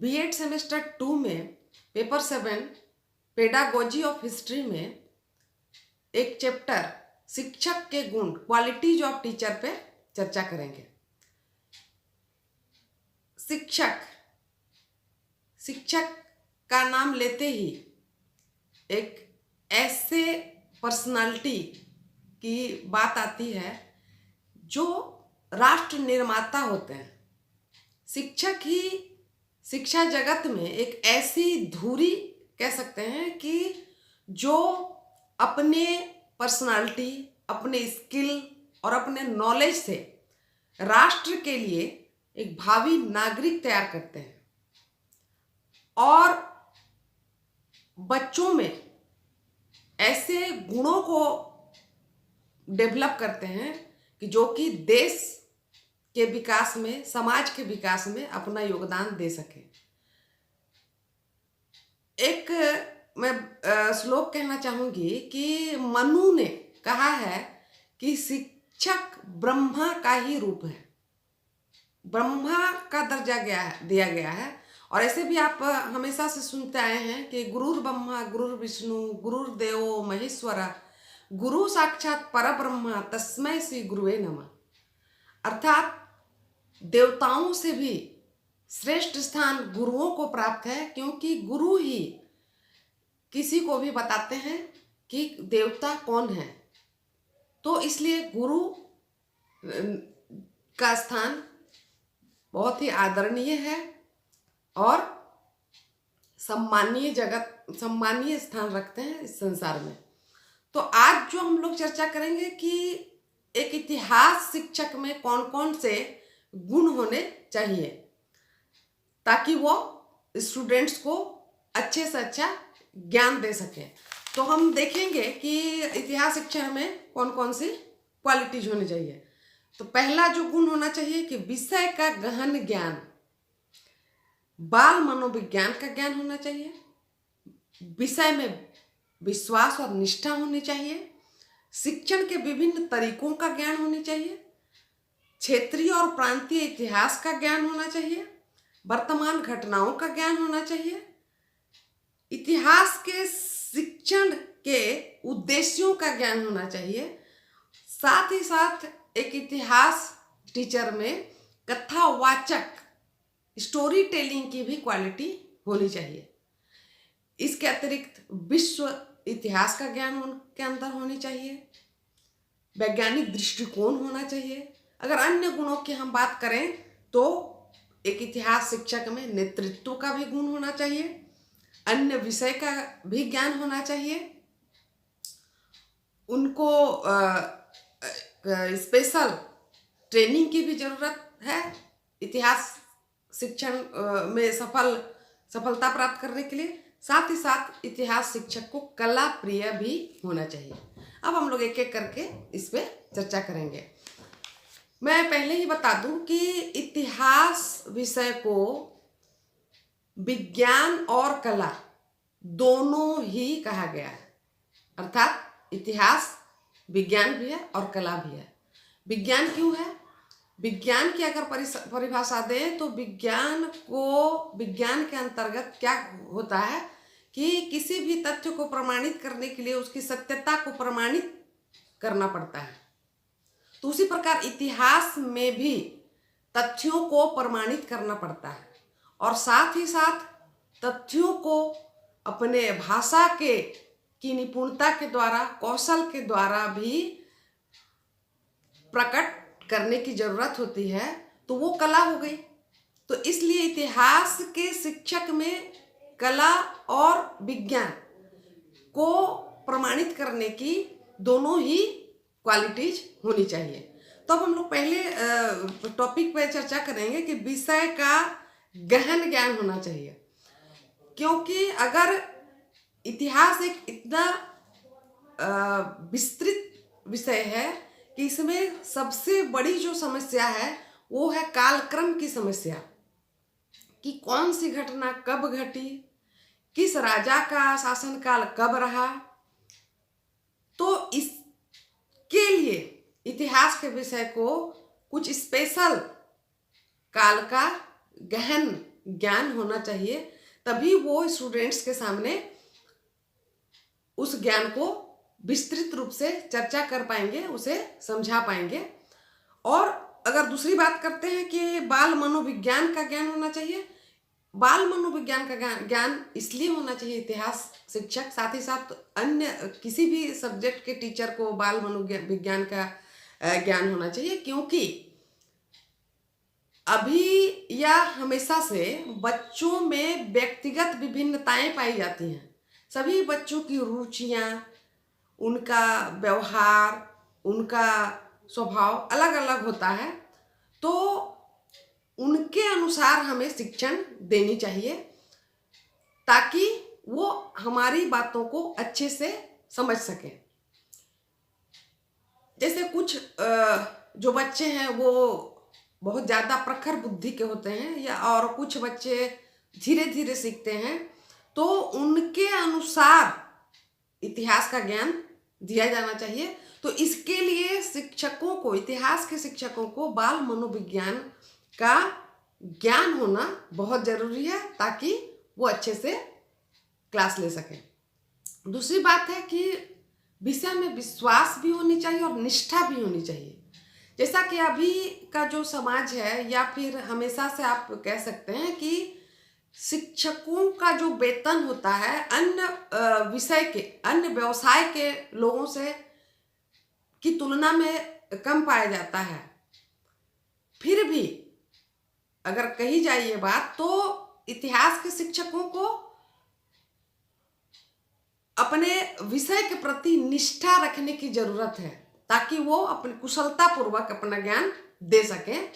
BEd semester 2 में paper 7 pedagogy of history में एक चैप्टर शिक्षक के गुण क्वालिटीज ऑफ टीचर पे चर्चा करेंगे। शिक्षक का नाम लेते ही एक ऐसे पर्सनालिटी की बात आती है जो राष्ट्र निर्माता होते हैं। शिक्षक ही शिक्षा जगत में एक ऐसी धुरी कह सकते हैं कि जो अपने पर्सनालिटी, अपने स्किल और अपने नॉलेज से राष्ट्र के लिए एक भावी नागरिक तैयार करते हैं और बच्चों में ऐसे गुणों को डेवलप करते हैं कि जो कि देश के विकास में, समाज के विकास में अपना योगदान दे सके। एक मैं श्लोक कहना चाहूंगी कि मनु ने कहा है कि शिक्षक ब्रह्मा का ही रूप है, ब्रह्मा का दर्जा दिया गया है। और ऐसे भी आप हमेशा से सुनते आए हैं कि गुरुर ब्रह्मा गुरुर विष्णु गुरुर्देवो महेश्वरा गुरु साक्षात परब्रह्मा तस्मै श्री गुरुवे नमः। अर्थात देवताओं से भी श्रेष्ठ स्थान गुरुओं को प्राप्त है, क्योंकि गुरु ही किसी को भी बताते हैं कि देवता कौन है। तो इसलिए गुरु का स्थान बहुत ही आदरणीय है और सम्मानीय स्थान रखते हैं इस संसार में। तो आज जो हम लोग चर्चा करेंगे कि एक इतिहास शिक्षक में कौन कौन से गुण होने चाहिए ताकि वो स्टूडेंट्स को अच्छे से अच्छा ज्ञान दे सके। तो हम देखेंगे कि इतिहास शिक्षण में कौन कौन सी क्वालिटीज होनी चाहिए। तो पहला जो गुण होना चाहिए कि विषय का गहन ज्ञान, बाल मनोविज्ञान का ज्ञान होना चाहिए, विषय में विश्वास और निष्ठा होनी चाहिए, शिक्षण के विभिन्न तरीकों का ज्ञान होनी चाहिए, क्षेत्रीय और प्रांतीय इतिहास का ज्ञान होना चाहिए, वर्तमान घटनाओं का ज्ञान होना चाहिए, इतिहास के शिक्षण के उद्देश्यों का ज्ञान होना चाहिए। साथ ही साथ एक इतिहास टीचर में कथावाचक स्टोरी टेलिंग की भी क्वालिटी होनी चाहिए। इसके अतिरिक्त विश्व इतिहास का ज्ञान उनके अंदर होनी चाहिए, वैज्ञानिक दृष्टिकोण होना चाहिए। अगर अन्य गुणों की हम बात करें तो एक इतिहास शिक्षक में नेतृत्व का भी गुण होना चाहिए, अन्य विषय का भी ज्ञान होना चाहिए, उनको स्पेशल ट्रेनिंग की भी जरूरत है इतिहास शिक्षण में सफलता प्राप्त करने के लिए। साथ ही साथ इतिहास शिक्षक को कला प्रिय भी होना चाहिए। अब हम लोग एक एक करके इस पे चर्चा करेंगे। मैं पहले ही बता दूं कि इतिहास विषय को विज्ञान और कला दोनों ही कहा गया है। अर्थात इतिहास विज्ञान भी है और कला भी है। विज्ञान क्यों है? विज्ञान की अगर परिभाषा दें तो विज्ञान के अंतर्गत क्या होता है कि किसी भी तथ्य को प्रमाणित करने के लिए उसकी सत्यता को प्रमाणित करना पड़ता है। तो उसी प्रकार इतिहास में भी तथ्यों को प्रमाणित करना पड़ता है और साथ ही साथ तथ्यों को अपने भाषा की निपुणता के द्वारा, कौशल के द्वारा भी प्रकट करने की जरूरत होती है। तो वो कला हो गई। तो इसलिए इतिहास के शिक्षक में कला और विज्ञान को प्रमाणित करने की दोनों ही क्वालिटीज होनी चाहिए। तो अब हम लोग पहले टॉपिक पर चर्चा करेंगे कि विषय का गहन ज्ञान होना चाहिए, क्योंकि अगर इतिहास एक इतना विस्तृत विषय है कि इसमें सबसे बड़ी जो समस्या है वो है कालक्रम की समस्या, कि कौन सी घटना कब घटी, किस राजा का शासनकाल कब रहा। तो इसके लिए इतिहास के विषय को कुछ स्पेशल काल का गहन ज्ञान होना चाहिए, तभी वो स्टूडेंट्स के सामने उस ज्ञान को विस्तृत रूप से चर्चा कर पाएंगे, उसे समझा पाएंगे। और अगर दूसरी बात करते हैं कि बाल मनोविज्ञान का ज्ञान होना चाहिए, बाल मनोविज्ञान का ज्ञान इसलिए होना चाहिए इतिहास शिक्षक, साथ ही साथ अन्य किसी भी सब्जेक्ट के टीचर को बाल मनोविज्ञान का ज्ञान होना चाहिए, क्योंकि अभी या हमेशा से बच्चों में व्यक्तिगत विभिन्नताएं पाई जाती हैं। सभी बच्चों की रुचियां, उनका व्यवहार, उनका स्वभाव अलग अलग होता है, तो उनके अनुसार हमें शिक्षण देनी चाहिए ताकि वो हमारी बातों को अच्छे से समझ सकें। जैसे कुछ जो बच्चे हैं वो बहुत ज़्यादा प्रखर बुद्धि के होते हैं, या और कुछ बच्चे धीरे धीरे सीखते हैं, तो उनके अनुसार इतिहास का ज्ञान दिया जाना चाहिए। तो इसके लिए शिक्षकों को, इतिहास के शिक्षकों को बाल मनोविज्ञान का ज्ञान होना बहुत जरूरी है ताकि वो अच्छे से क्लास ले सकें। दूसरी बात है कि विषय में विश्वास भी होनी चाहिए और निष्ठा भी होनी चाहिए। जैसा कि अभी का जो समाज है, या फिर हमेशा से आप कह सकते हैं कि शिक्षकों का जो वेतन होता है अन्य विषय के, अन्य व्यवसाय के लोगों से की तुलना में कम पाया जाता है। फिर भी अगर कही जाए ये बात, तो इतिहास के शिक्षकों को अपने विषय के प्रति निष्ठा रखने की जरूरत है ताकि वो अपनी कुशलता पूर्वक अपना ज्ञान दे सकें,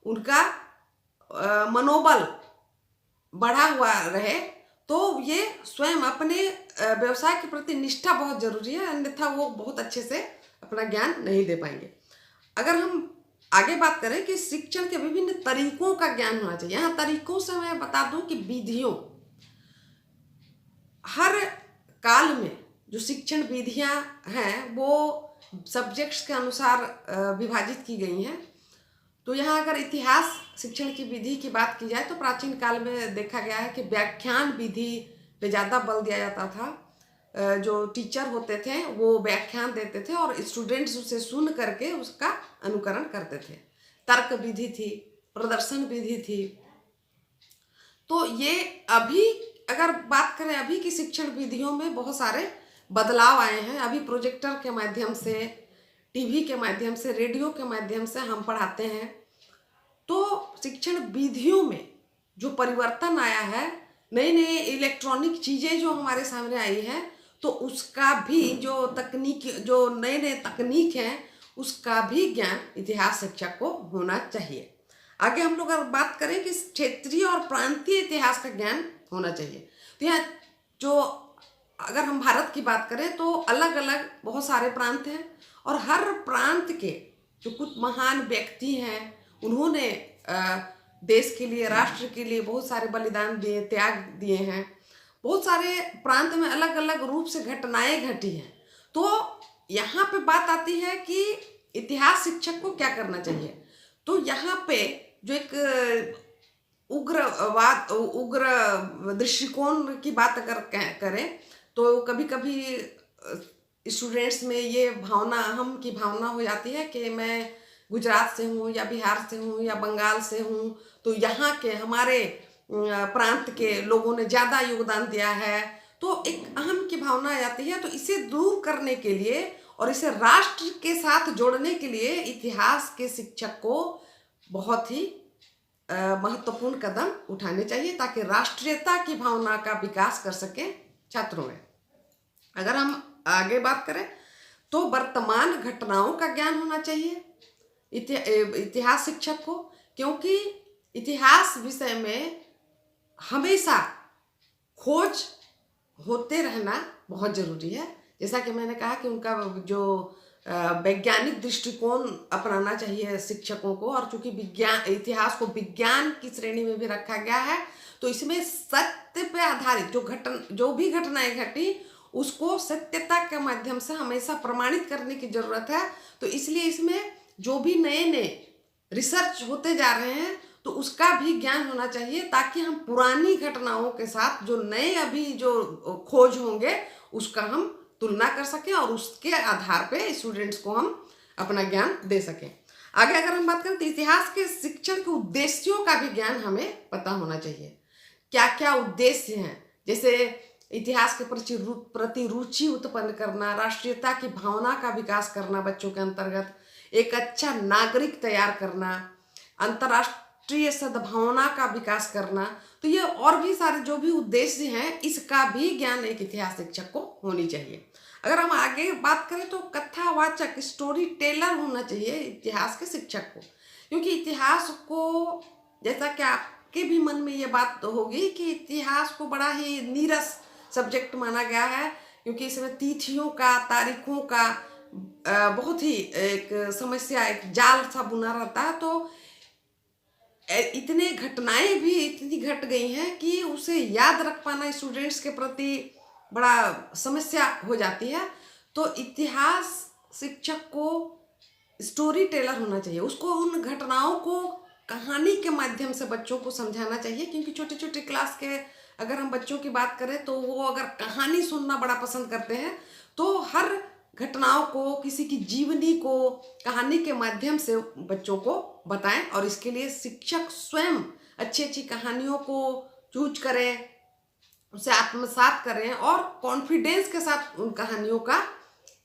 उनका मनोबल बढ़ा हुआ रहे। तो ये स्वयं अपने व्यवसाय के प्रति निष्ठा बहुत जरूरी है, अन्यथा वो बहुत अच्छे से अपना ज्ञान नहीं दे पाएंगे। अगर हम आगे बात करें कि शिक्षण के विभिन्न तरीकों का ज्ञान होना चाहिए, यहाँ तरीकों से मैं बता दूं कि विधियों, हर काल में जो शिक्षण विधियां हैं वो सब्जेक्ट्स के अनुसार विभाजित की गई हैं। तो यहाँ अगर इतिहास शिक्षण की विधि की बात की जाए तो प्राचीन काल में देखा गया है कि व्याख्यान विधि पे ज़्यादा बल दिया जाता था। जो टीचर होते थे वो व्याख्यान देते थे और स्टूडेंट्स उसे सुन करके उसका अनुकरण करते थे। तर्क विधि थी, प्रदर्शन विधि थी। तो ये अभी अगर बात करें अभी की शिक्षण विधियों में बहुत सारे बदलाव आए हैं। अभी प्रोजेक्टर के माध्यम से, टीवी के माध्यम से, रेडियो के माध्यम से हम पढ़ाते हैं। तो शिक्षण विधियों में जो परिवर्तन आया है, नई नई इलेक्ट्रॉनिक चीज़ें जो हमारे सामने आई है, तो उसका भी जो तकनीक, जो नए नए तकनीक हैं, उसका भी ज्ञान इतिहास शिक्षक को होना चाहिए। आगे हम लोग अगर बात करें कि क्षेत्रीय और प्रांतीय इतिहास का ज्ञान होना चाहिए, तो यहाँ जो अगर हम भारत की बात करें तो अलग अलग बहुत सारे प्रांत हैं और हर प्रांत के जो कुछ महान व्यक्ति हैं, उन्होंने देश के लिए, राष्ट्र के लिए बहुत सारे बलिदान दिए, त्याग दिए हैं। बहुत सारे प्रांत में अलग अलग रूप से घटनाएं घटी हैं। तो यहाँ पे बात आती है कि इतिहास शिक्षक को क्या करना चाहिए। तो यहाँ पे जो एक उग्र दृष्टिकोण की बात अगर करें तो कभी कभी स्टूडेंट्स में ये भावना, अहम की भावना हो जाती है कि मैं गुजरात से हूँ या बिहार से हूँ या बंगाल से हूँ, तो यहाँ के हमारे प्रांत के लोगों ने ज़्यादा योगदान दिया है। तो एक अहम की भावना आ जाती है। तो इसे दूर करने के लिए और इसे राष्ट्र के साथ जोड़ने के लिए इतिहास के शिक्षक को बहुत ही महत्वपूर्ण कदम उठाने चाहिए ताकि राष्ट्रीयता की भावना का विकास कर सकें छात्रों में। अगर हम आगे बात करें तो वर्तमान घटनाओं का ज्ञान होना चाहिए इतिहास शिक्षक को, क्योंकि इतिहास विषय में हमेशा खोज होते रहना बहुत जरूरी है। जैसा कि मैंने कहा कि उनका जो वैज्ञानिक दृष्टिकोण अपनाना चाहिए शिक्षकों को, और चूंकि विज्ञान, इतिहास को विज्ञान की श्रेणी में भी रखा गया है, तो इसमें सत्य पे आधारित जो भी घटनाएं घटी उसको सत्यता के माध्यम से हमेशा प्रमाणित करने की जरूरत है। तो इसलिए इसमें जो भी नए नए रिसर्च होते जा रहे हैं तो उसका भी ज्ञान होना चाहिए, ताकि हम पुरानी घटनाओं के साथ जो नए अभी जो खोज होंगे उसका हम तुलना कर सकें और उसके आधार पे स्टूडेंट्स को हम अपना ज्ञान दे सकें। आगे अगर हम बात करें तो इतिहास के शिक्षण के उद्देश्यों का भी ज्ञान हमें पता होना चाहिए। क्या क्या उद्देश्य हैं, जैसे इतिहास के प्रति रुचि उत्पन्न करना, राष्ट्रीयता की भावना का विकास करना बच्चों के अंतर्गत, एक अच्छा नागरिक तैयार करना, अंतर्राष्ट्रीय सद्भावना का विकास करना। तो ये और भी सारे जो भी उद्देश्य हैं, इसका भी ज्ञान एक इतिहास शिक्षक को होनी चाहिए। अगर हम आगे बात करें तो कथावाचक, स्टोरी टेलर होना चाहिए इतिहास के शिक्षक को, क्योंकि इतिहास को, जैसा कि आपके भी मन में ये बात होगी कि इतिहास को बड़ा ही नीरस सब्जेक्ट माना गया है, क्योंकि इसमें तिथियों का, तारीखों का बहुत ही एक समस्या, एक जाल सा बुना रहता है। तो इतने घटनाएं भी इतनी घट गई हैं कि उसे याद रख पाना स्टूडेंट्स के प्रति बड़ा समस्या हो जाती है। तो इतिहास शिक्षक को स्टोरी टेलर होना चाहिए, उसको उन घटनाओं को कहानी के माध्यम से बच्चों को समझाना चाहिए, क्योंकि छोटे छोटे क्लास के अगर हम बच्चों की बात करें तो वो अगर कहानी सुनना बड़ा पसंद करते हैं, तो हर घटनाओं को, किसी की जीवनी को कहानी के माध्यम से बच्चों को बताएं, और इसके लिए शिक्षक स्वयं अच्छी अच्छी कहानियों को चूज करें, उसे आत्मसात करें और कॉन्फिडेंस के साथ उन कहानियों का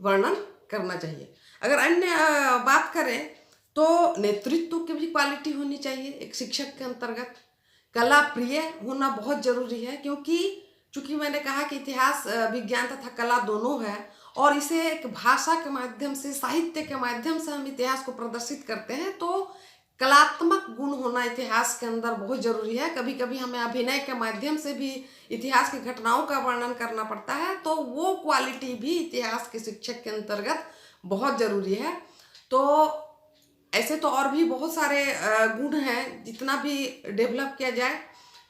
वर्णन करना चाहिए। अगर अन्य बात करें तो नेतृत्व की भी क्वालिटी होनी चाहिए एक शिक्षक के अंतर्गत। कला प्रिय होना बहुत जरूरी है, क्योंकि चूंकि मैंने कहा कि इतिहास विज्ञान तथा कला दोनों है, और इसे एक भाषा के माध्यम से, साहित्य के माध्यम से हम इतिहास को प्रदर्शित करते हैं। तो कलात्मक गुण होना इतिहास के अंदर बहुत जरूरी है। कभी कभी हमें अभिनय के माध्यम से भी इतिहास की घटनाओं का वर्णन करना पड़ता है, तो वो क्वालिटी भी इतिहास के शिक्षक के अंतर्गत बहुत जरूरी है। तो ऐसे तो और भी बहुत सारे गुण हैं, जितना भी डेवलप किया जाए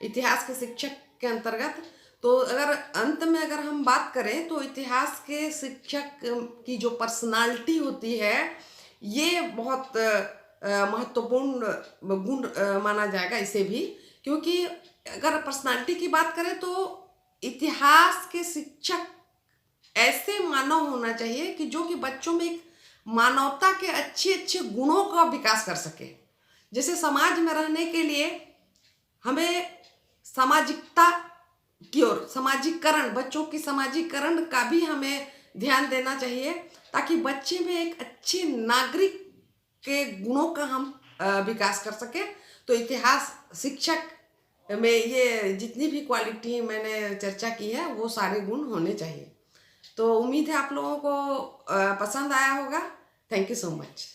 इतिहास के शिक्षक के अंतर्गत। तो अगर अंत में अगर हम बात करें तो इतिहास के शिक्षक की जो पर्सनालिटी होती है, ये बहुत महत्वपूर्ण गुण माना जाएगा इसे भी, क्योंकि अगर पर्सनालिटी की बात करें तो इतिहास के शिक्षक ऐसे मानव होना चाहिए कि जो कि बच्चों में एक मानवता के अच्छे अच्छे गुणों का विकास कर सके। जैसे समाज में रहने के लिए हमें सामाजिकता की ओर, समाजीकरण, बच्चों की समाजीकरण का भी हमें ध्यान देना चाहिए, ताकि बच्चे में एक अच्छे नागरिक के गुणों का हम विकास कर सके। तो इतिहास शिक्षक में ये जितनी भी क्वालिटी मैंने चर्चा की है, वो सारे गुण होने चाहिए। तो उम्मीद है आप लोगों को पसंद आया होगा। Thank you so much.